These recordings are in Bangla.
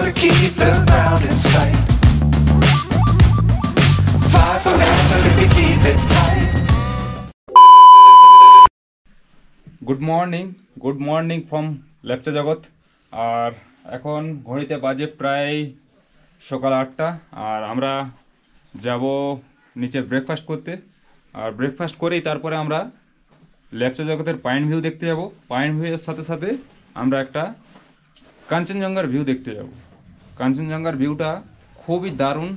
to keep the ground in sight. 5 forever if you keep it tight. Good morning from Lepcha জগৎ। আর এখন ঘড়িতে বাজে প্রায় সকাল 8টা। আর আমরা যাব নিচে ব্রেকফাস্ট করতে। আর ব্রেকফাস্ট করেই তারপরে আমরা লেপচা জগতের পাইন ভিউ দেখতে যাব। পাইন ভিউয়ের সাথে সাথে আমরা একটা কাঞ্চনজঙ্ঘার ভিউ দেখতে যাব। কাঞ্চনজঙ্ঘার ভিউটা খুবই দারুণ।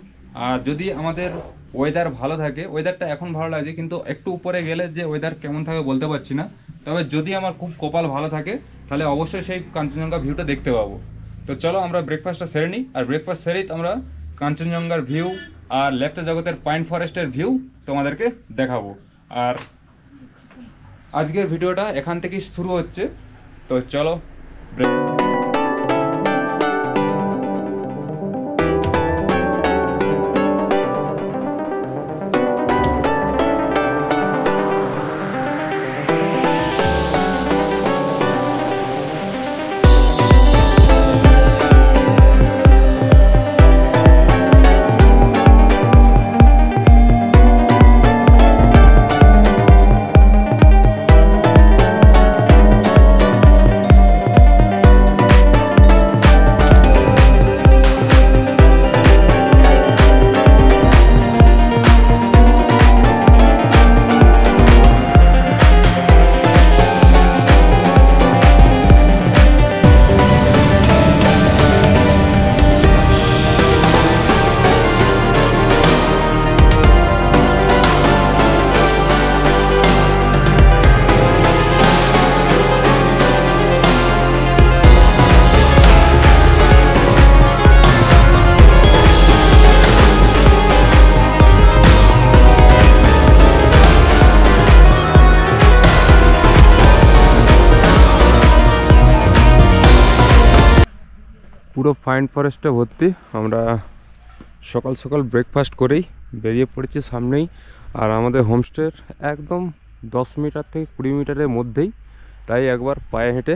আর যদি আমাদের ওয়েদার ভালো থাকে, ওয়েদারটা এখন ভালো লাগছে, কিন্তু একটু উপরে গেলে যে ওয়েদার কেমন থাকবে বলতে পারছি না। তবে যদি আমার খুব কপাল ভালো থাকে তাহলে অবশ্যই সেই কাঞ্চনজঙ্ঘা ভিউটা দেখতে পাবো। তো চলো আমরা ব্রেকফাস্টটা সেরে নিই। আর ব্রেকফাস্ট সেরেই আমরা কাঞ্চনজঙ্ঘার ভিউ আর লেপচা জগতের পাইন ফরেস্টের ভিউ তোমাদেরকে দেখাবো। আর আজকের ভিডিওটা এখান থেকেই শুরু হচ্ছে। তো চলো পুরো ফাইন ফরেস্টে ভর্তি। আমরা সকাল সকাল ব্রেকফাস্ট করেই বেরিয়ে পড়েছি সামনেই। আর আমাদের হোমস্টের একদম 10 মিটার থেকে 20 মিটারের মধ্যেই, তাই একবার পায়ে হেঁটে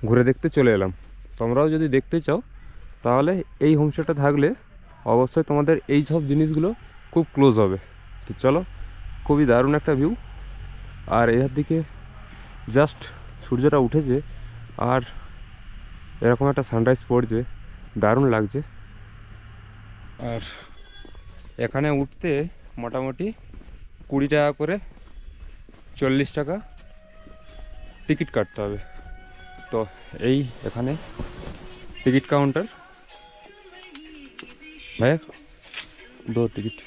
ঘুরে দেখতে চলে এলাম। তোমরাও যদি দেখতে চাও তাহলে এই হোমস্টেটা থাকলে অবশ্যই তোমাদের এই সব জিনিসগুলো খুব ক্লোজ হবে। তো চলো, খুবই দারুণ একটা ভিউ। আর এর দিকে জাস্ট সূর্যটা উঠেছে আর এরকম একটা সানরাইজ পড়ছে, দারুণ লাগছে। আর এখানে উঠতে মোটামুটি 20 টাকা করে 40 টাকা টিকিট কাটতে হবে। তো এই এখানে টিকিট কাউন্টার। ভাইয়া টিকিট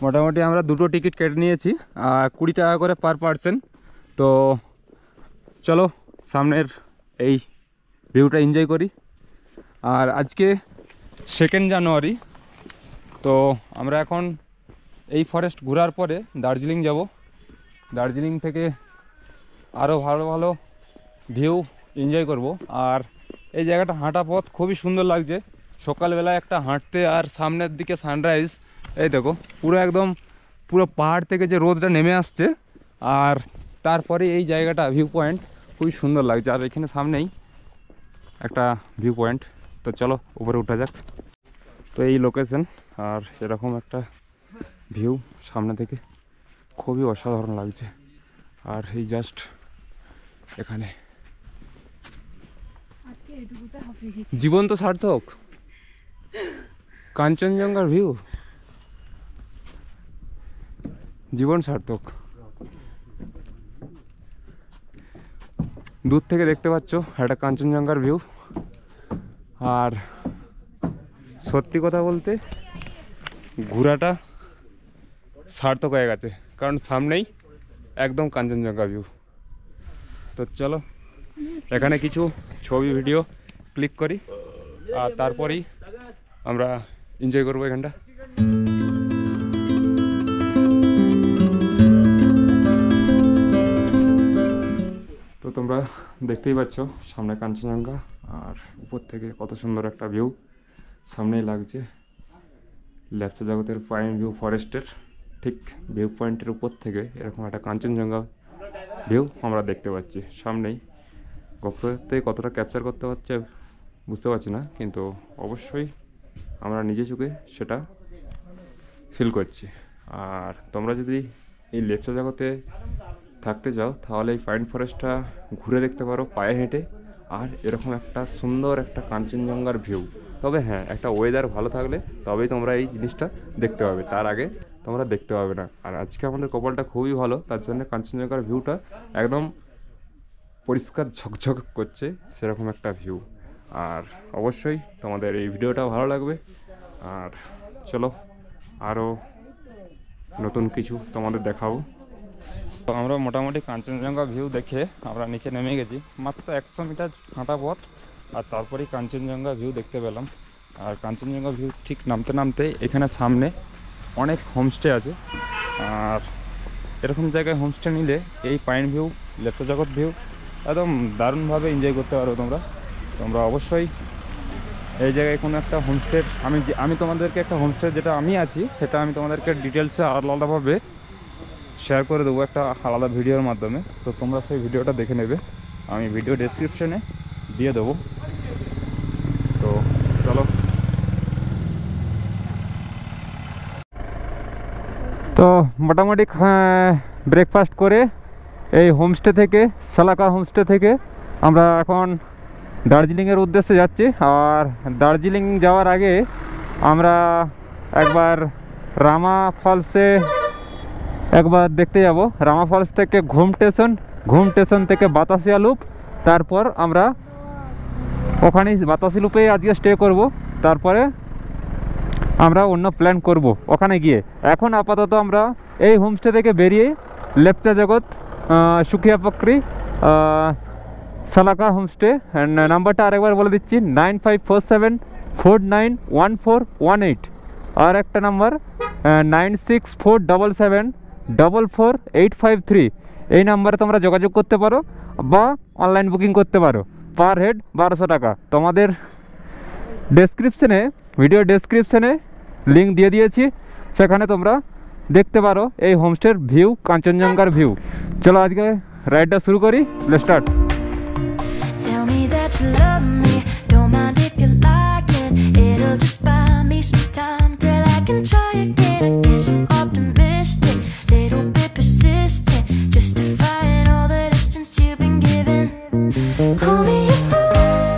মোটামুটি আমরা 2টো টিকিট কেটে নিয়েছি, আর 20 টাকা করে পার পার্সন। তো চলো সামনের এই ভিউটা এনজয় করি। আর আজকে 2 জানুয়ারি। তো আমরা এখন এই ফরেস্ট ঘোরার পরে দার্জিলিং যাব। দার্জিলিং থেকে আরও ভালো ভালো ভিউ এনজয় করব। আর এই জায়গাটা হাঁটা পথ খুবই সুন্দর লাগছে সকালবেলা একটা হাঁটতে। আর সামনের দিকে সানরাইজ, এই দেখো পুরো পাহাড় থেকে যে রোদটা নেমে আসছে। আর তারপরে এই জায়গাটা ভিউ পয়েন্ট খুবই সুন্দর লাগছে। আর এখানে সামনেই একটা ভিউ পয়েন্ট। তো চলো উপরে উঠা যাক। তো এই লোকেশন আর এরকম একটা ভিউ সামনে থেকে খুবই অসাধারণ লাগছে। আর এই জাস্ট এখানে জীবন তো সার্থক, কাঞ্চনজঙ্ঘার ভিউ, জীবন সার্থক। দূর থেকে দেখতে পাচ্ছ একটা কাঞ্চনজঙ্ঘার ভিউ। আর সত্যি কথা বলতে ঘোরাটা সার্থক হয়ে গেছে, কারণ সামনেই একদম কাঞ্চনজঙ্ঘা ভিউ। তো চলো এখানে কিছু ছবি ভিডিও ক্লিক করি আর তারপরেই আমরা এনজয় করবো এখানটা। তো তোমরা দেখতেই পাচ্ছ সামনে কাঞ্চনজঙ্ঘা, আর উপর থেকে কত সুন্দর একটা ভিউ সামনেই লাগছে। লেপচা জগতের পাইন ভিউ ফরেস্টের ঠিক ভিউ পয়েন্টের উপর থেকে এরকম একটা কাঞ্চনজঙ্ঘা ভিউ আমরা দেখতে পাচ্ছি সামনেই। গোপ্রোতে কতটা ক্যাপচার করতে পারছে বুঝতে পারছি না, কিন্তু অবশ্যই আমরা নিজে চোখে সেটা ফিল করছি। আর তোমরা যদি এই লেপচা জগতে থাকতে চাও তাহলে এই পাইন ফরেস্টটা ঘুরে দেখতে পারো পায়ে হেঁটে, আর এরকম একটা সুন্দর একটা কাঞ্চনজঙ্ঘার ভিউ। তবে হ্যাঁ, একটা ওয়েদার ভালো থাকলে তবেই তোমরা এই জিনিসটা দেখতে পাবে, তার আগে তোমরা দেখতে পাবে না। আর আজকে আমাদের কপালটা খুবই ভালো, তার জন্য কাঞ্চনজঙ্ঘার ভিউটা একদম পরিষ্কার ঝকঝক করছে, সেরকম একটা ভিউ। আর অবশ্যই তোমাদের এই ভিডিওটা ভালো লাগবে। আর চলো আরও নতুন কিছু তোমাদের দেখাবো। তো আমরা মোটামুটি কাঞ্চনজঙ্ঘা ভিউ দেখে আমরা নিচে নেমে গেছি, মাত্র 100 মিটার হাঁটা পথ, আর তারপরেই কাঞ্চনজঙ্ঘা ভিউ দেখতে পেলাম। আর কাঞ্চনজঙ্ঘা ভিউ ঠিক নামতে নামতে এখানে সামনে অনেক হোমস্টে আছে, আর এরকম জায়গায় হোমস্টে নিলে এই পাইন ভিউ, লেপচা জগৎ ভিউ একদম দারুণভাবে এনজয় করতে পারো তোমরা অবশ্যই এই জায়গায় কোনো একটা হোমস্টের আমি তোমাদেরকে একটা হোমস্টে যেটা আমি আছি সেটা আমি তোমাদেরকে ডিটেলসে আলাদাভাবে শেয়ার করে দেবো একটা আলাদা ভিডিওর মাধ্যমে। তো তোমরা সেই ভিডিওটা দেখে নেবে, আমি ভিডিও ডেসক্রিপশনে দিয়ে দেবো। তো চলো, তো মোটামুটি ব্রেকফাস্ট করে এই হোমস্টে থেকে, সালাকা হোমস্টে থেকে আমরা এখন দার্জিলিংয়ের উদ্দেশ্যে যাচ্ছি। আর দার্জিলিং যাওয়ার আগে আমরা একবার রামা ফলসে একবার দেখতে যাব। রামা ফলস থেকে ঘুম স্টেশন থেকে বাতাসিয়া লুপ, তারপর আমরা ওখানে বাতাসি লুপে আজকে স্টে করব, তারপরে আমরা অন্য প্ল্যান করব ওখানে গিয়ে। এখন আপাতত আমরা এই হোমস্টে থেকে বেরিয়ে লেপচা জগৎ, সুখিয়া পকরি, সালাকা হোমস্টে, নাম্বারটা আরেকবার বলে দিচ্ছি 9547491418, আর একটা নাম্বার 9647744853। এই নাম্বারে তোমরা যোগাযোগ করতে পারো বা অনলাইন বুকিং করতে পারো। পার হেড 1200 টাকা। তোমাদের ডেসক্রিপশনে, ভিডিও ডেসক্রিপশনে লিঙ্ক দিয়ে দিয়েছি, সেখানে তোমরা দেখতে পারো এই হোমস্টের ভিউ, কাঞ্চনজঙ্ঘার ভিউ। চলো আজকে রাইডটা শুরু করি, let's start. Tell me that you love me, don't mind if you like it. It'll just buy me some time till I can try again. I guess I'm optimistic, little bit persistent, justifying all the distance you've been given. Call me a fool.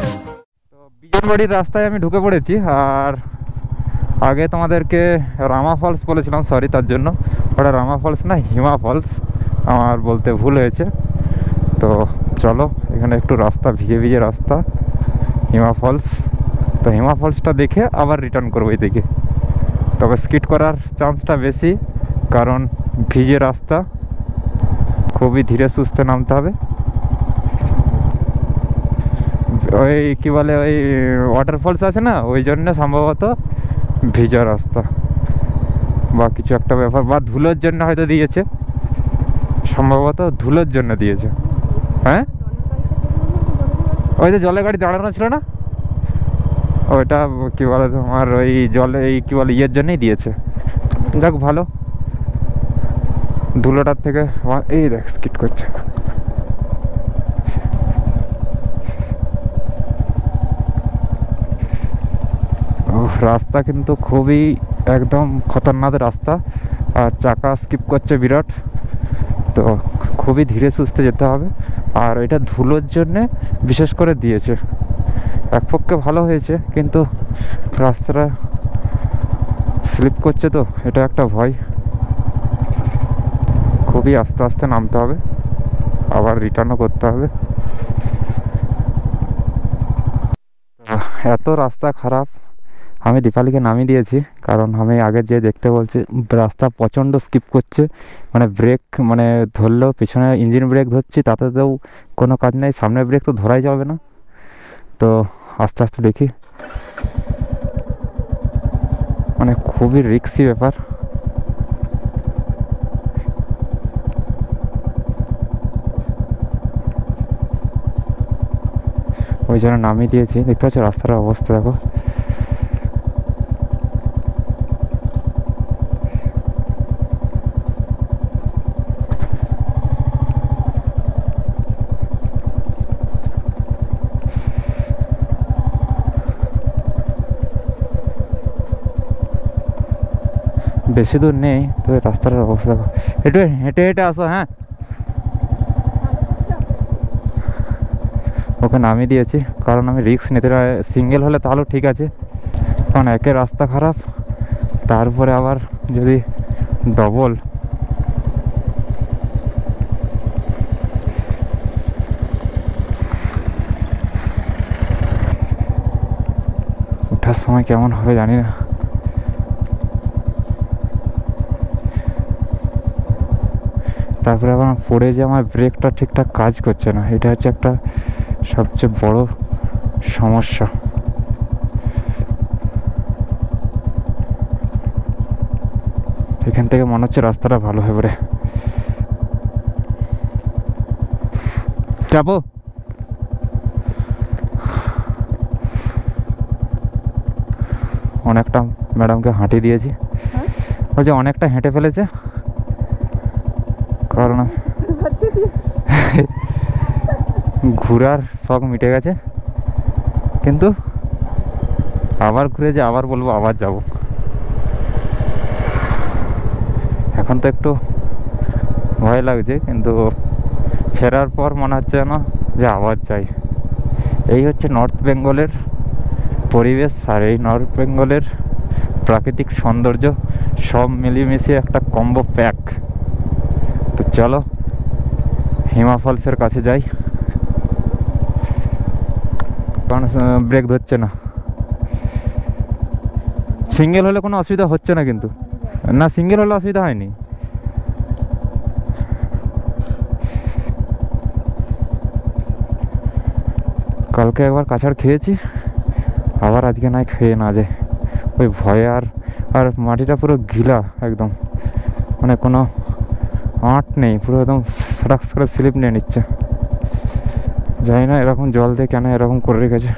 তো বিজনবাড়ির রাস্তায় আমি ঢুকে পড়েছি, আর আগে তোমাদেরকে রামা ফলস বলেছিলাম, সরি তার জন্য। ওটা রামা ফলস না, হিমা ফলস, আমার বলতে ভুল হয়েছে। তো চলো, এখানে একটু রাস্তা ভিজে ভিজে রাস্তা, হিমা ফলস। তো হিমা ফলসটা দেখে আবার রিটার্ন করবো এদিকে। তবে স্কিড করার চান্সটা বেশি, কারণ ভিজে রাস্তা, খুবই ধীরে সুস্থে নামতে হবে। ওই কী বলে, ওই ওয়াটারফলস আছে না, ওই জন্য সম্ভবত ভিজা রাস্তা বা কিছু একটা ব্যাপার, বা ধুলোর জন্য হয়তো দিয়েছে, সম্ভবত ধুলোর জন্য দিয়েছে। হ্যাঁ, ওই যে জলের গাড়ি দাঁড়ানো ছিল না, ওইটা কী বলে তোমার, ওই জলে এই কী বলে ইয়ের জন্যই দিয়েছে। যাক ভালো, ধুলোটার থেকে। এই দেখ স্কিট করছে। রাস্তা কিন্তু খুবই একদম খতরনাক রাস্তা, আর চাকা স্কিপ করছে বিরাট। তো খুবই ধীরে সুস্থে যেতে হবে। আর এটা ধুলোর জন্যে বিশেষ করে দিয়েছে। এক পক্ষে ভালো হয়েছে, কিন্তু রাস্তাটা স্লিপ করছে, তো এটা একটা ভয়। খুবই আস্তে আস্তে নামতে হবে, আবার রিটার্নও করতে হবে। এত রাস্তা খারাপ, আমি দীপালিকে নামিয়ে দিয়েছি, কারণ আমি আগে যে দেখতে বলছি রাস্তা প্রচণ্ড স্কিপ করছে। মানে ব্রেক, মানে ধরলেও পিছনে ইঞ্জিন ব্রেক ধরছি, তাতেও কোনো কাজ নেই, সামনের ব্রেক তো ধরাই যাবে না। তো আস্তে আস্তে দেখি, মানে খুবই রিস্কি ব্যাপার। ওই জন্য নামিয়ে দিয়েছি। দেখতে পাচ্ছ রাস্তার অবস্থা দেখো। বেশি দূর নেই, তবে রাস্তার অবস্থা দেখো। একটু হেঁটে হেঁটে আসো। হ্যাঁ, ওকে নামিয়ে দিয়েছি, কারণ আমি রিস্ক নিতে, সিঙ্গেল হলে তাহলেও ঠিক আছে, কারণ একে রাস্তা খারাপ, তারপরে আবার যদি ডবল। ওঠার সময় কেমন হবে জানি না। তারপরে আবার পড়ে যে আমার ব্রেকটা ঠিকঠাক কাজ করছে না, এটা হচ্ছে একটা সবচেয়ে বড় সমস্যা। এখান থেকে মনে হচ্ছে রাস্তাটা ভালো হবে রে। যাবো অনেকটা, ম্যাডামকে হাঁটিয়ে দিয়েছি, বলছে অনেকটা হেঁটে ফেলেছে, কারণ ঘোরার শখ মিটে গেছে, কিন্তু আবার ঘুরে যে আবার বলবো আবার যাব। এখন তো একটু ভয় লাগছে, কিন্তু ফেরার পর মনে হচ্ছে যেন যে আবার যাই। এই হচ্ছে নর্থ বেঙ্গলের পরিবেশ, আর এই নর্থ বেঙ্গলের প্রাকৃতিক সৌন্দর্য সব মিলিয়ে একটা কম্বো প্যাক। তো চলো হিমা ফলসের কাছে যাই, কারণ ব্রেক ধরছে না। সিঙ্গেল হলে কোনো অসুবিধা হচ্ছে না, কিন্তু না, সিঙ্গেল হলে অসুবিধা হয়নি। কালকে একবার কাছাড় খেয়েছি, আবার আজকে নাই খেয়ে না যায়, ওই ভয়ে। আর মাটিটা পুরো ঘিলা একদম, মানে কোনো আঁট নেই, পুরো একদম সড়াক করে স্লিপ নিয়ে নিচ্ছে। জানি না এরকম জল দিয়ে কেন এরকম করে রেখেছে,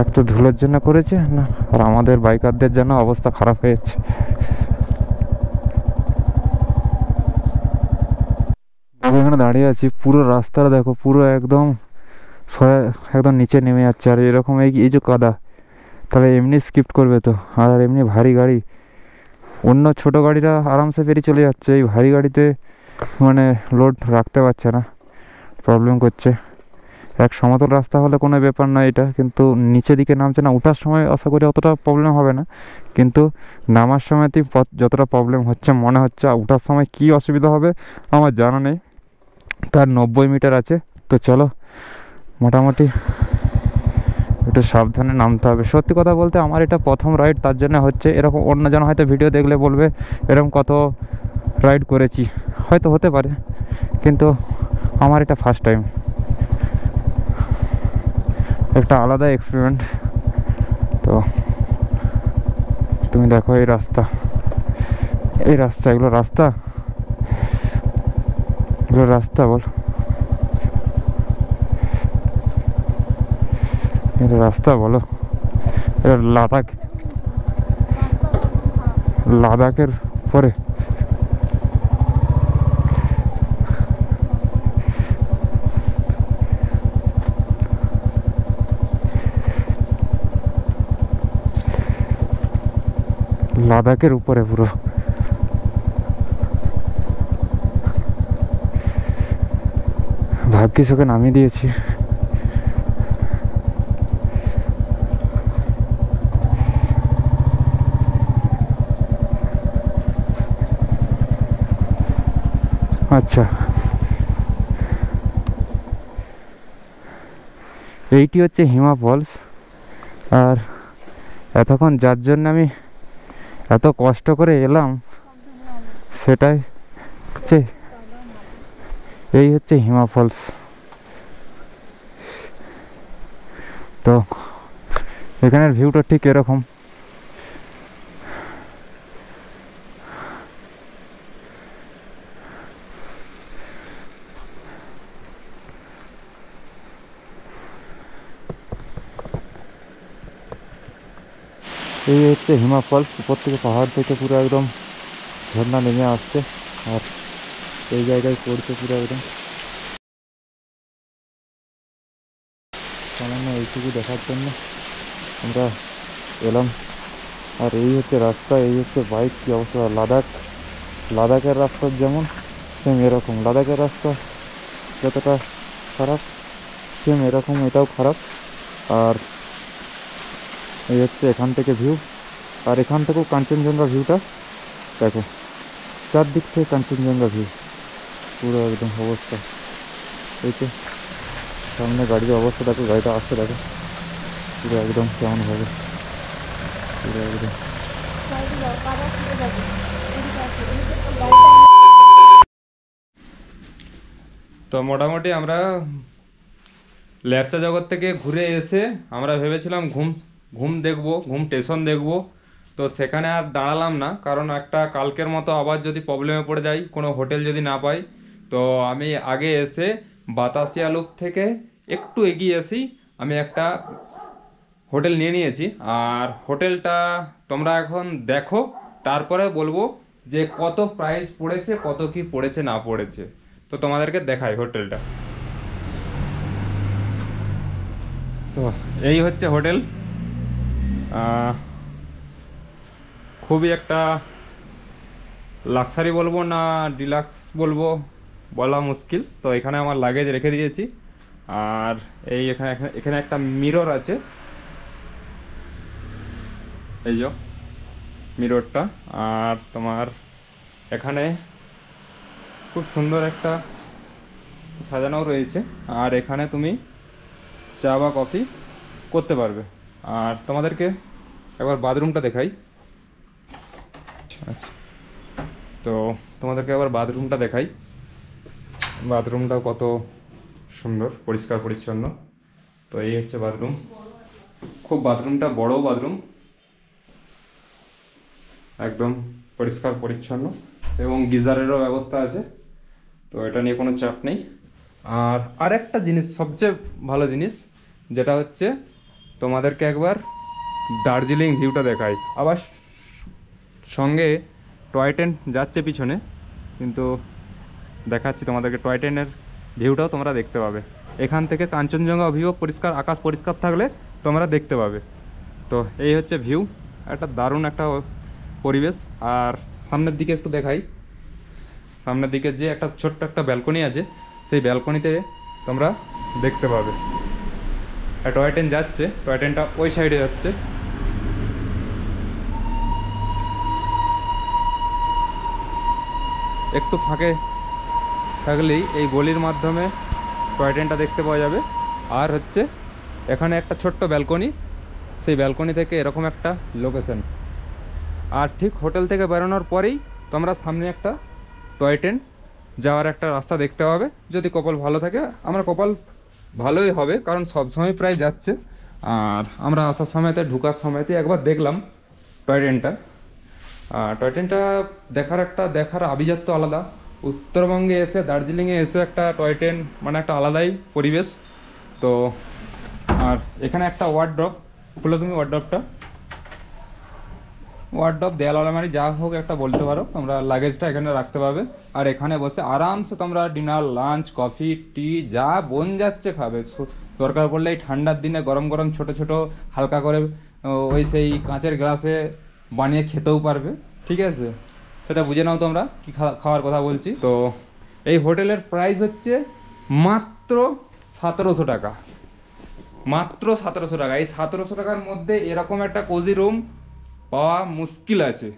এক তো ধুলোর জন্য করেছে না, আর আমাদের বাইকারদের জন্য অবস্থা খারাপ হয়ে যাচ্ছে। এখানে দাঁড়িয়ে আছি, পুরো রাস্তাটা দেখো, পুরো একদম একদম নিচে নেমে যাচ্ছে, আর এরকম এই যে কাদা, তাহলে এমনি স্কিপ করবে তো, আর এমনি ভারী গাড়ি, অন্য ছোট গাড়িরা আরামসে পেরিয়ে চলে যাচ্ছে, এই ভারী গাড়িতে মানে লোড রাখতে পারছে না, প্রবলেম করছে। এক সমতল রাস্তা হলে কোনো ব্যাপার নয় এটা, কিন্তু নিচের দিকে নামছে না। ওঠার সময় আশা করি অতটা প্রবলেম হবে না, কিন্তু নামার সময়তেই যতটা প্রবলেম হচ্ছে মনে হচ্ছে, ওঠার সময় কী অসুবিধা হবে আমার জানা নেই। তার 90 মিটার আছে, তো চলো মোটামুটি একটু সাবধানে নামতে হবে। সত্যি কথা বলতে আমার এটা প্রথম রাইড, তার জন্য হচ্ছে এরকম। অন্যজন হয়তো ভিডিও দেখলে বলবে এরকম কত রাইড করেছি, হয়তো হতে পারে, কিন্তু আমার এটা ফার্স্ট টাইম, একটা আলাদা এক্সপেরিমেন্ট। তো তুমি দেখো এই রাস্তা, এগুলো রাস্তা বল, এটা রাস্তা বলো? এটা লাদাখের পরে লাদাখের উপরে পুরো। ভাগ্যিস ওকে নামিয়ে দিয়েছি। আচ্ছা, এইটি হচ্ছে হিমা ফলস, আর এতক্ষণ যার জন্য আমি এত কষ্ট করে এলাম সেটাই হচ্ছে, এই হচ্ছে হিমা ফলস। তো এখানের ভিউটা ঠিক এরকম। এই হচ্ছে হিমা ফলস, উপর থেকে পাহাড় থেকে পুরো একদম ঝর্ণা নেমে আসছে, আর এই জায়গায় পড়ছে পুরো একদম। সামান্য এইটুকু দেখার জন্য আমরা এলাম। আর এই হচ্ছে রাস্তা, এই হচ্ছে বাইক, কী অবস্থা। লাদাখের রাস্তা যেমন সেম এরকম, লাদাখের রাস্তা যতটা খারাপ সেম এরকম এটাও খারাপ। আর এই হচ্ছে এখান থেকে ভিউ, আর এখান থেকেও কাঞ্চনজঙ্ঘা ভিউটা দেখো, চারদিক থেকে কাঞ্চনজঙ্ঘা ভিউ পুরো একদম অবস্থা। এই তো সামনে গাড়ির অবস্থা দেখো, গাড়িটা আসছে দেখো পুরো একদম কেমনভাবে, পুরো একদম। তো মোটামুটি আমরা ল্যাপচা জগৎ থেকে ঘুরে এসে আমরা ভেবেছিলাম ঘুম দেখবো, ঘুম স্টেশন দেখবো। তো সেখানে আর দাঁড়ালাম না, কারণ একটা কালকের মতো আবার যদি প্রবলেমে পড়ে যাই, কোনো হোটেল যদি না পাই, তো আমি আগে এসে বাতাসিয়া লুপ থেকে একটু এগিয়ে আসি, আমি একটা হোটেল নিয়ে নিয়েছি। আর হোটেলটা তোমরা এখন দেখো, তারপরে বলবো যে কত প্রাইস পড়েছে, কত কি পড়েছে না পড়েছে। তো তোমাদেরকে দেখাই হোটেলটা। তো এই হচ্ছে হোটেল, খুবই একটা লাক্সারি বলবো না ডিলাক্স বলবো, বলা মুশকিল। তো এখানে আমার লাগেজ রেখে দিয়েছি, আর এই এখানে এখানে একটা মিরর আছে, এই যে মিররটা। আর তোমার এখানে খুব সুন্দর একটা সাজানো রয়েছে, আর এখানে তুমি চা বা কফি করতে পারবে। আর তোমাদেরকে একবার বাথরুমটা দেখাই। আচ্ছা, তো তোমাদেরকে একবার বাথরুমটা দেখাই। বাথরুমটাও কত সুন্দর, পরিষ্কার পরিচ্ছন্ন। তো এই হচ্ছে বাথরুম, খুব বাথরুমটা বড় বাথরুম, একদম পরিষ্কার পরিচ্ছন্ন, এবং গিজারেরও ব্যবস্থা আছে। তো এটা নিয়ে কোনো চাপ নেই। আর আরেকটা জিনিস, সবচেয়ে ভালো জিনিস যেটা হচ্ছে, তোমাদেরকে একবার দার্জিলিং ভিউটা দেখাই। আবার সঙ্গে টয় ট্রেন যাচ্ছে পিছনে, কিন্তু দেখাচ্ছি তোমাদেরকে, টয় ট্রেনের ভিউটাও তোমরা দেখতে পাবে। এখান থেকে কাঞ্চনজঙ্ঘা ভিউ, পরিষ্কার আকাশ পরিষ্কার থাকলে তোমরা দেখতে পাবে। তো এই হচ্ছে ভিউ, একটা দারুণ একটা পরিবেশ। আর সামনের দিকে একটু দেখাই, সামনের দিকে যে একটা ছোট্ট একটা ব্যালকনি আছে, সেই ব্যালকনিতে তোমরা দেখতে পাবে টয় ট্রেন যাচ্ছে। টয় ট্রেনটা ওই সাইডে যাচ্ছে। একটু ফাঁকে থাকলেই এই গলির মাধ্যমে টয় ট্রেনটা দেখতে পাওয়া যাবে। আর হচ্ছে এখানে একটা ছোট্ট ব্যালকনি, সেই ব্যালকনি থেকে এরকম একটা লোকেশন। আর ঠিক হোটেল থেকে বেরোনোর পরেই তোমরা সামনে একটা টয় ট্রেন যাওয়ার একটা রাস্তা দেখতে পাবে, যদি কপাল ভালো থাকে। আমরা কপাল ভালোই হবে, কারণ সবসময় প্রায় যাচ্ছে। আর আমরা আসার সময়তে, ঢোকার সময়তে একবার দেখলাম টয় ট্রেনটা। টয় ট্রেনটা দেখার আভিজাত্য আলাদা। উত্তরবঙ্গে এসে, দার্জিলিংয়ে এসে একটা টয় ট্রেন মানে একটা আলাদাই পরিবেশ। তো আর এখানে একটা ওয়ার্ড্রপ, খুলে তুমি ওয়ার্ড্রপ দেয়াল আলমারি যা হোক একটা বলতে পারো, তোমরা লাগেজটা এখানে রাখতে পারবে। আর এখানে বসে আরামসে তোমরা ডিনার, লাঞ্চ, কফি, টি যা বন যাচ্ছে খাবে। দরকার পড়লে এই ঠান্ডার দিনে গরম গরম ছোট ছোট হালকা করে ওই সেই কাঁচের গ্লাসে বানিয়ে খেতেও পারবে, ঠিক আছে? সেটা বুঝে নাও তোমরা কি খাওয়ার কথা বলছি। তো এই হোটেলের প্রাইস হচ্ছে মাত্র 1700 টাকা, মাত্র 1700 টাকা। এই 1700 টাকার মধ্যে এরকম একটা কোজি রুম পাওয়া মুশকিল আছে।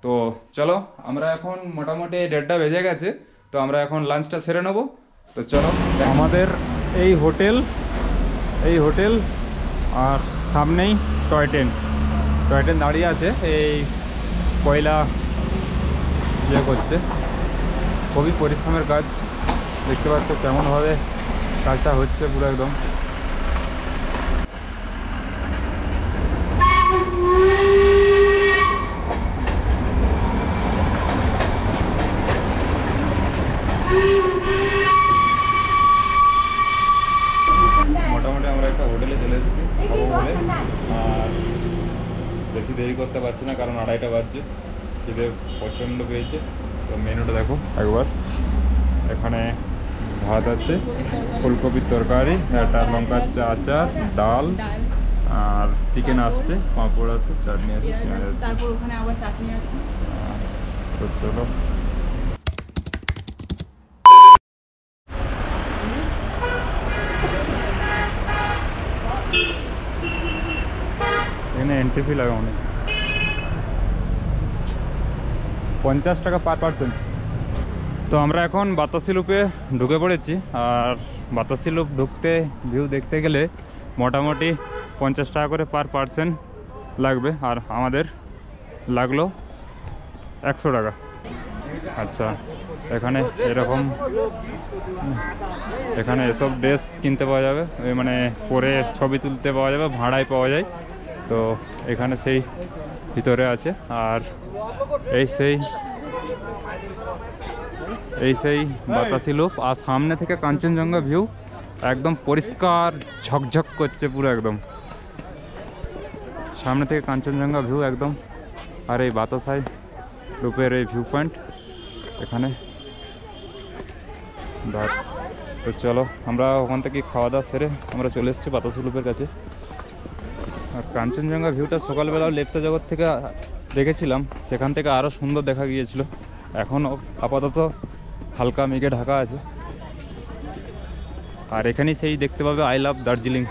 তো চলো, আমরা এখন মোটামুটি 1:30 বেজে গেছে, তো আমরা এখন লাঞ্চটা সেরে নেবো। তো চলো, আমাদের এই হোটেল আর সামনেই টয় ট্রেন দাঁড়িয়ে আছে। এই কয়লা ইয়ে করছে, খুবই পরিশ্রমের কাজ, দেখতে পাচ্ছ কেমনভাবে কাজটা হচ্ছে পুরো একদম। মোটামুটি আমরা একটা হোটেলে চলে এসেছি খাবো বলে, আর বেশি দেরি করতে পারছি না, কারণ 2:30 বাজছে। খিদে প্রচণ্ড পেয়েছে। তো মেনুটা দেখো একবার, এখানে ভাত আছে, ফুলকপির তরকারি, একটা লঙ্কার আচার, ডাল, আর চিকেন আসছে, পাঁপড় আছে, চাটনি আছে, পেঁয়াজ আছে, তারপর ওখানে আবার চাটনি আছে। তো চলো এখানে এন্ট্রি ফি লাগে অনেক, 50 টাকা পার পার্সন। তো আমরা এখন বাতাসি লুপে ঢুকে পড়েছি। আর বাতাসি লুপ ঢুকতে ভিউ দেখতে গেলে মোটামুটি 50 টাকা করে পার পার্সন লাগবে, আর আমাদের লাগলো 100 টাকা। আচ্ছা, এখানে এরকম এখানে এসব ড্রেস কিনতে পাওয়া যাবে, মানে পরে ছবি তুলতে পাওয়া যাবে, ভাড়ায় পাওয়া যায়। তো এখানে সেই ভিতরে আছে। আর এই সেই বাতাসি লুপ। আর সামনে থেকে কাঞ্চনজঙ্ঘা ভিউ একদম পরিষ্কার ঝকঝক করছে পুরো একদম, সামনে থেকে কাঞ্চনজঙ্ঘা ভিউ একদম। আর এই বাতাসাই লুপের এই ভিউ পয়েন্ট এখানে। তো চলো আমরা ওখান থেকে খাওয়া দাওয়া সেরে আমরা চলে এসেছি বাতাসি লুপের কাছে। আর কাঞ্চনজঙ্ঘা ভিউটা সকালবেলাও লেপচা জগৎ থেকে দেখেছিলাম, সেখান থেকে আরও সুন্দর দেখা গিয়েছিল। এখন আপাতত হালকা মেঘে ঢাকা আছে। আর এখানেই সেই দেখতে পাবে আই লাভ দার্জিলিং।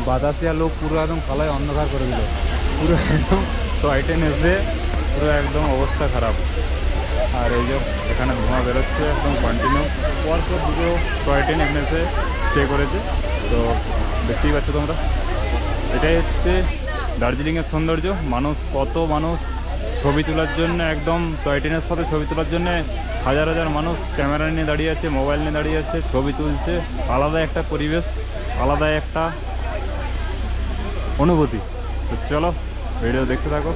বাতাসিয়া লোক পুরো একদম কালায় অন্ধকার করে দিল, পুরো একদম টয় ট্রেন এসে পুরো একদম অবস্থা খারাপ। আর এই যে এখানে ধোঁয়া বেরোচ্ছে একদম কন্টিনিউ, পরপর দুটো টয় ট্রেন এখানে এসে স্টে করেছে। তো দেখতেই পাচ্ছ তোমরা, এটাই হচ্ছে দার্জিলিংয়ের সৌন্দর্য। কত মানুষ ছবি তোলার জন্য, একদম টয় ট্রেনের সাথে ছবি তোলার জন্য হাজার হাজার মানুষ ক্যামেরা নিয়ে দাঁড়িয়ে আছে, মোবাইল নিয়ে দাঁড়িয়ে আছে, ছবি তুলছে। আলাদা একটা পরিবেশ, আলাদা একটা অনুভূতি। তো চলো ভিডিও দেখতে থাকো।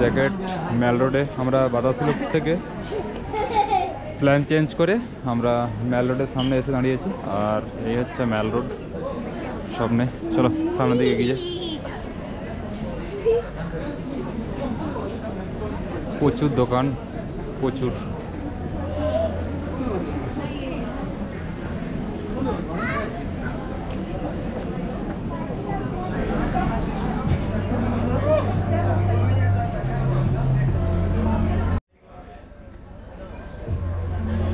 জ্যাকেট ম্যাল রোডে আমরা বাতাসি লুপ থেকে প্ল্যান চেঞ্জ করে আমরা ম্যাল রোডের সামনে এসে দাঁড়িয়েছি। আর এই হচ্ছে ম্যাল রোড সামনে। চলো সামনের দিকে এগিয়ে যাই। প্রচুর দোকান, প্রচুর।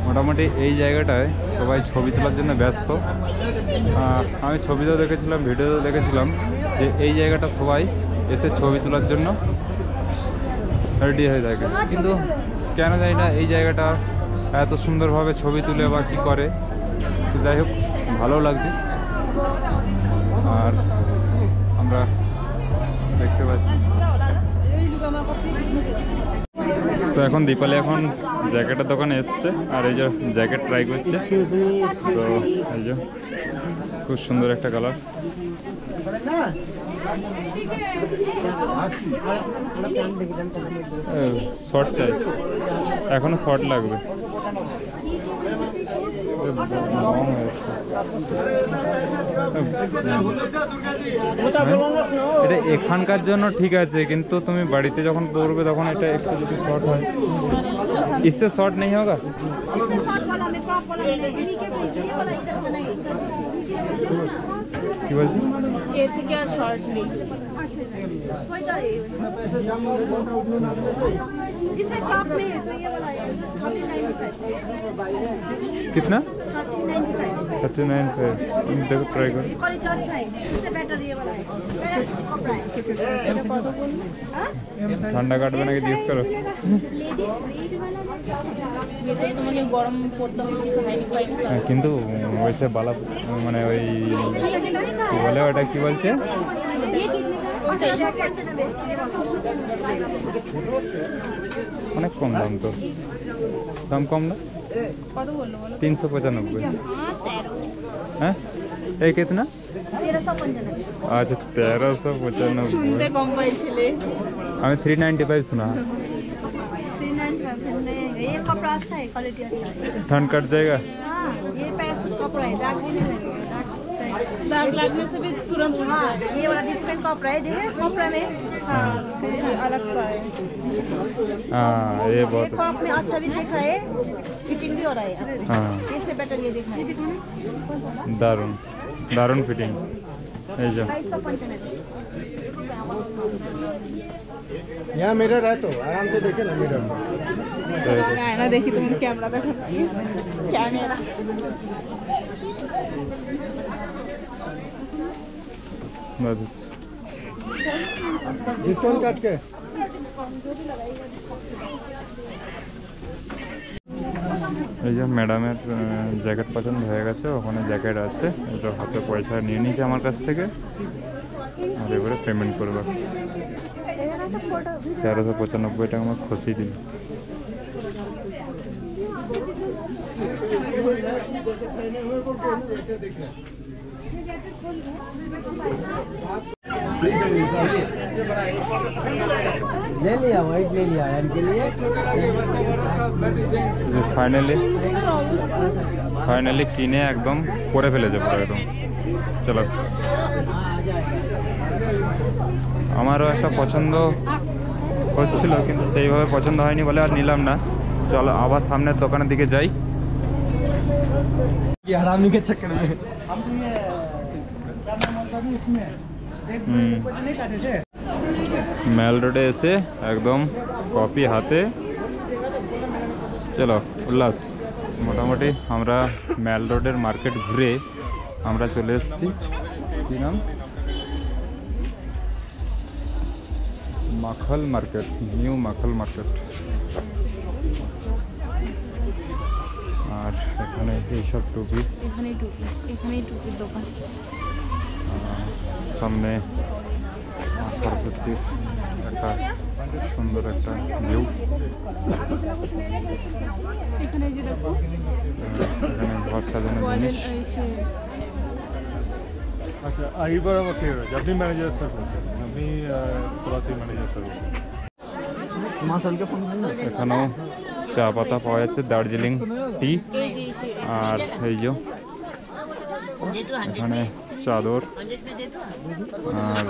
মোটামুটি এই জায়গাটায় সবাই ছবি তোলার জন্য ব্যস্ত। আমি ছবিতেও দেখেছিলাম, ভিডিওতেও দেখেছিলাম যে এই জায়গাটা সবাই এসে ছবি তোলার জন্য রেডি হয়ে থাকে। কিন্তু কেন জানি না এই জায়গাটা এত সুন্দরভাবে ছবি তুলে বা কী করে। তো যাই হোক, ভালো লাগছে। আর আমরা দেখতে পাচ্ছি তো এখন দীপালি এখন জ্যাকেটের দোকানে এসছে আর এই যে জ্যাকেট ট্রাই করছে। তো এই যে খুব সুন্দর একটা কালার। শর্ট চাই, এখনো শর্ট লাগবে। এটা এখানকার জন্য ঠিক আছে, কিন্তু তুমি বাড়িতে যখন পরবে তখন এটা একটু যদি শর্ট হয়। इससे शॉर्ट नहीं होगा? কি বলছি? এর থেকে আর শর্ট নেই। इसे टॉप में है तो ये वाला है 1395 कितना? 1395 39 पे देखो ट्राई करो। क्वालिटी अच्छा है, इससे बेटर ये वाला है कपड़ा है। ঠান্ডা কাটবে নাকি জিজ্ঞেস করো। ভেতরে তোমাকে গরম পড়তে হবে, কিছু হাইনি পাইনি। হ্যাঁ, কিন্তু ওইসে বালা মানে ওই কি বলে ওটা কি বলছে অনেক কম দাম। তো দাম কম না? কত বললো বলো? 395। হ্যাঁ এই कितना? 1395 আচ্ছা 1395। শুনতে কম পাইছিলে। আমি 395 শোনা। 395 नहीं, ये कपड़ा अच्छा है, क्वालिटी अच्छा है। ठंड कट जाएगा? हाँ, ये पैरासूट कपड़ा है, दाग भी नहीं लगेगा, दाग चाहिए। दाग लगने से भी तुरंत उड़ हाँ, जाएगा। ये वाला डिफरेंट कपड़ा है, देखिए कपड़ा में हाँ फिर अलग सा है। हाँ ये ये बहुत क्रॉप में अच्छा भी दिख रहा है, फिटिंग भी हो रहा है। हाँ इससे बेटर ये दिख रहा है। दारुण दारुण फिटिंग। এই যে 2295 यहाँ मिरर है तो आराम से देखे ना मिरर में। आईना देखी तुम कैमरा देखो, कैमरा डिस्काउंट काट के এই যে ম্যাডামের জ্যাকেট পছন্দ হয়ে গেছে, ওখানে জ্যাকেট আছে, ওটা হাতে পয়সা নিয়ে নিয়েছে আমার কাছ থেকে আর এবারে পেমেন্ট করবে। 1395 টাকা আমার খুশি দিন। ले लिया वाइट ले लिया इनके लिए। ফাইনালি কিনে একদম করে ফেলেছে পুরো একদম। চলো আমারও একটা পছন্দ হচ্ছিল কিন্তু সেইভাবে পছন্দ হয়নি বলে আর নিলাম না। চলো আবার সামনের দোকানের দিকে যাই। हरामी के चक्कर में মেল রোডে এসে একদম কপি হাতে চলো উল্লাস। মোটামুটি আমরা মেল রোডের মার্কেট ঘুরে আমরা চলে এসেছি, কি নাম, মাখল মার্কেট, নিউ মাখল মার্কেট। আর এখানে এইসব টুপি, এখানেই টুপির দোকান। সামনে সরস্বতীর একটা সুন্দর একটা ভিউ। এখানে যে দেখো এখানে ঘর সাজানোর জিনিস। अच्छा आई बराबर ठीक है। जब भी मैनेजर सर अभी थोड़ा सी मैनेजर सर मासल के फोन ना এখানেও চা পাতা পাওয়া যাচ্ছে, দার্জিলিং টি। এই যে আর এই যে এখানে চাদর আর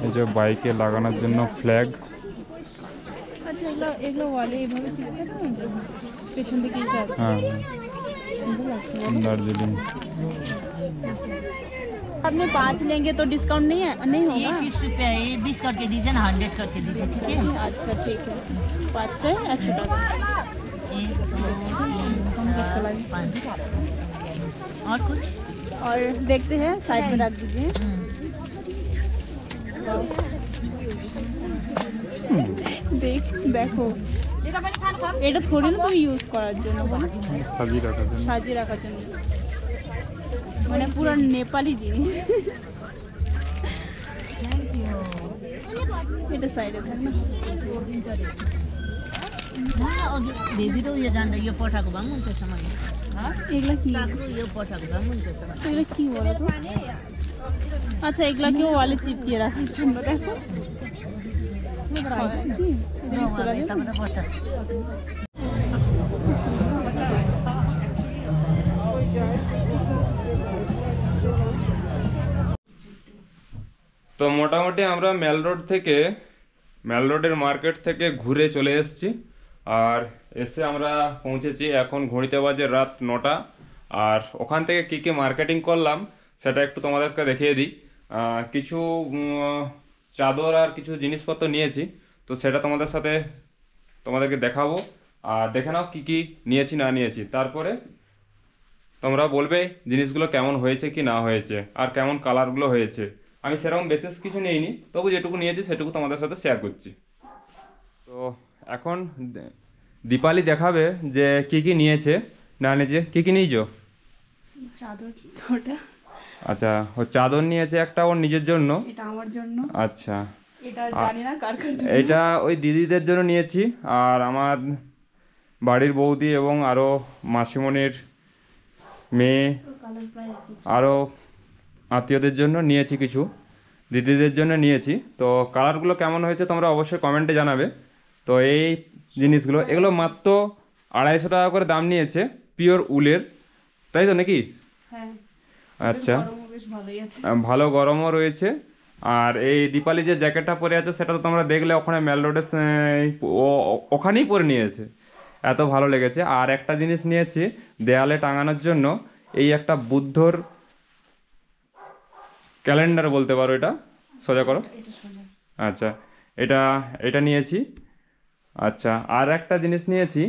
এই যে বাইকে লাগানোর জন্য ফ্ল্যাগ। আচ্ছা এগুলো ওয়ালে এইভাবে চিপকে দাও না, পেছন দিকে এসে আছে। হ্যাঁ সুন্দর লাগছে। দার্জিলিং। आपने 5 लेंगे तो डिस्काउंट नहीं है, नहीं ये होगा? 30 रुपया है, ये 20 करके दीजिए ना, 100 करके दीजिए, ठीक है। अच्छा ठीक है, 5টা 100 টাকা। 1 2 3 4 5 और कुछ और देखते हैं, साइड में रख दीजिए। देख देखो এটা থোড়ি না তুমি ইউজ করার জন্য, সাজিয়ে রাখার জন্য। সাজিয়ে রাখার জন্য, মানে পুরো নেপালি জিনিস। এটা साइडে থাক না हाँ और दीदी तो ये जान रही है पोटा को बांगुन के समय हाँ এগুলা কি साकरू ये पोटा को बांगुन के समय এগুলা কি বলো তো আচ্ছা এগুলাকে ওয়ালে চিপকিয়ে রাখার জন্য দেখো হয় কি No, vale, está buena cosa. তো মোটামুটি আমরা মেল রোডের মার্কেট থেকে ঘুরে চলে এসেছি আর এসে আমরা পৌঁছেছি এখন ঘড়িতে বাজে রাত 9টা আর ওখান থেকে কী কী মার্কেটিং করলাম সেটা একটু তোমাদেরকে দেখিয়ে দিই কিছু চাদর আর কিছু জিনিসপত্র নিয়েছি তো সেটা তোমাদেরকে দেখাবো আর দেখে নাও কী কী নিয়েছি না নিয়েছি তারপরে তোমরা বলবে জিনিসগুলো কেমন হয়েছে কি না হয়েছে আর কেমন কালারগুলো হয়েছে আমি সেরকম বিশেষ কিছু নিইনি তবু যেটুকু নিয়েছি সেটুকু তোমাদের সাথে শেয়ার করছি তো এখন দীপালি দেখাবে যে কি কি নিয়েছে না নিয়েছে কি কি নিয়েছো চাদর ছোটা আচ্ছা ও চাদর নিয়েছে একটা ওর নিজের জন্য এটা আমার জন্য আচ্ছা এটা জানি না কার কার জন্য এটা ওই দিদিদের জন্য নিয়েছি আর আমার বাড়ির বৌদি এবং আরও মাসিমণির মেয়ে কালার প্রায় একই আরও আত্মীয়দের জন্য নিয়েছি কিছু দিদিদের জন্য নিয়েছি তো কালারগুলো কেমন হয়েছে তোমরা অবশ্যই কমেন্টে জানাবে তো এই জিনিসগুলো এগুলো মাত্র 250 টাকা করে দাম নিয়েছে পিওর উলের তাই তো নাকি হ্যাঁ আচ্ছা গরমও বেশ ভালোই আছে ভালো গরমও রয়েছে আর এই দীপালি যে জ্যাকেটটা পরে আছে সেটা তো তোমরা দেখলে ওখানে মেল রোডে ওখানেই পরে নিয়েছে এত ভালো লেগেছে আর একটা জিনিস নিয়েছি দেয়ালে টাঙানোর জন্য এই একটা বুদ্ধর ক্যালেন্ডার বলতে পারো এটা সোজা করো আচ্ছা এটা নিয়েছি আচ্ছা আর একটা জিনিস নিয়েছি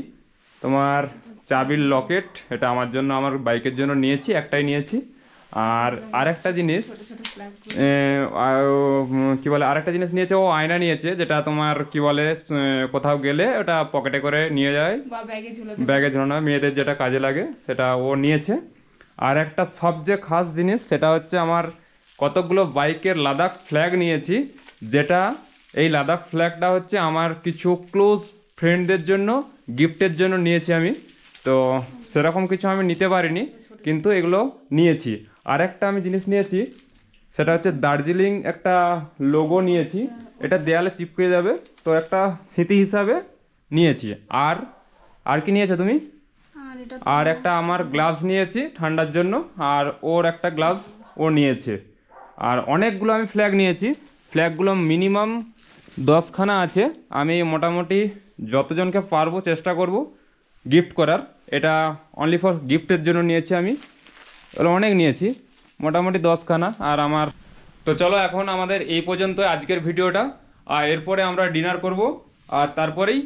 তোমার চাবির লকেট এটা আমার জন্য আমার বাইকের জন্য নিয়েছি একটাই নিয়েছি আর আরেকটা জিনিস কি বলে আরেকটা জিনিস নিয়েছে ও আয়না নিয়েছে যেটা তোমার কি বলে কোথাও গেলে ওটা পকেটে করে নিয়ে যায় বা ব্যাগে ঝোলানো মেয়েদের যেটা কাজে লাগে সেটা ও নিয়েছে আর একটা সবচেয়ে খাস জিনিস সেটা হচ্ছে আমার কতগুলো বাইকের লাদাখ ফ্ল্যাগ নিয়েছি যেটা এই লাদাখ ফ্ল্যাগটা হচ্ছে আমার কিছু ক্লোজ ফ্রেন্ডদের জন্য গিফটের জন্য নিয়েছি আমি তো সেরকম কিছু আমি নিতে পারিনি কিন্তু এগুলো নিয়েছি আর একটা আমি জিনিস নিয়েছি সেটা হচ্ছে দার্জিলিং একটা লোগো নিয়েছি এটা দেয়ালে চিপকে যাবে তো একটা স্মৃতি হিসাবে নিয়েছি আর কি নিয়েছো তুমি আর এটা আর একটা আমার গ্লাভস নিয়েছি ঠান্ডার জন্য আর ওর একটা গ্লাভস ও নিয়েছে আর অনেকগুলো আমি ফ্ল্যাগ নিয়েছি ফ্ল্যাগগুলো মিনিমাম 10খানা আছে আমি মোটামুটি যতজনকে পারবো চেষ্টা করব গিফট করার এটা অনলি ফর গিফটের জন্য নিয়েছি আমি অনেক নিয়েছি মোটামুটি 10খানা আর আমার তো চলো এখন আমাদের এই পর্যন্ত আজকের ভিডিওটা আর এরপরে আমরা ডিনার করব আর তারপরেই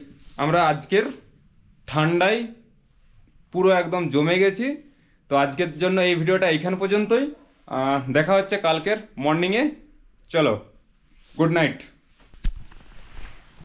আমরা আজকের ঠান্ডায় পুরো একদম জমে গেছি তো আজকের জন্য এই ভিডিওটা এইখান পর্যন্তই দেখা হচ্ছে কালকের মর্নিংয়ে চলো গুড নাইট